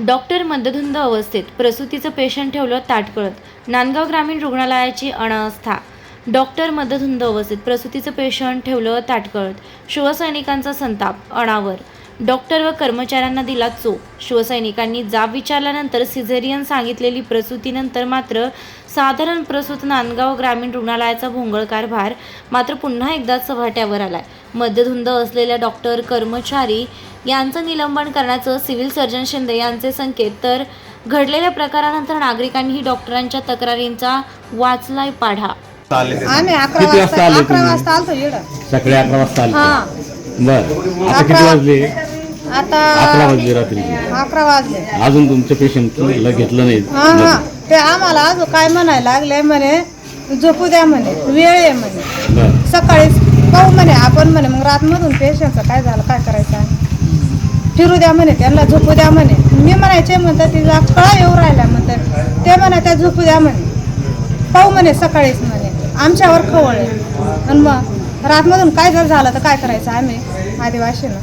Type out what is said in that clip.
Doctor मद्यधुंद अवस्थेत प्रसूतीचं patient ठेवलं ताटकळत. नांदगाव ग्रामीण रुग्णालयाची अनावस्था. डॉक्टर मद्यधुंद अवस्थेत प्रसूतीचं पेशंट ठेवलं ताटकळत. शिवसैनिकांचा संताप अणावर. डॉक्टर व कर्मचाऱ्यांना दिला चोप. शिवसैनिकांनी जाब विचारल्यानंतर सिझेरियन सांगितलेली प्रसूतीनंतर मात्र साधारण प्रसूत. नांदगाव ग्रामीण रुग्णालयाचा भोंगळ कारभार मात्र पुन्हा एकदा चव्हाट्यावर आलाय. मद्यधुंद असलेल्या डॉक्टर कर्मचारी यांचं निलंबन करण्याचं सिव्हिल सर्जन शिंदे यांचे संकेत. तर घडलेल्या प्रकारानंतर नागरिकांनीही डॉक्टरांच्या तक्रारींचा वाचलाय पाढा. आम्ही किती वाजता आले 11 तुम्ही? वाजता आलतो इकडं. सकाळी 11 वाजता आले. हा बर, आता किती वाजले? आता 11 वाजले रात्री. 11 वाजले. अजून तुमच्या पेशंटला घेतलं नाही? हा ते आम्हाला अजून काय म्हणायला लागले, म्हणे झोपू द्या म्हणे, वेळ आहे म्हणे, बर, सकाळी पाहू म्हणे आपण म्हणे. मग रातमधून पेशंटचं काय झालं, काय करायचं आहे, फिरू द्या म्हणे, त्यांना झोपू द्या म्हणे. मी म्हणायचे म्हणतात तिला कळा येऊ राहिल्या म्हणतात, ते म्हणा त्या झोपू द्या म्हणे, पाहू म्हणे सकाळीच म्हणे. आमच्यावर खवळ आहे. आणि मग रातमधून काय जर झालं तर काय करायचं आम्ही आदिवासीनं.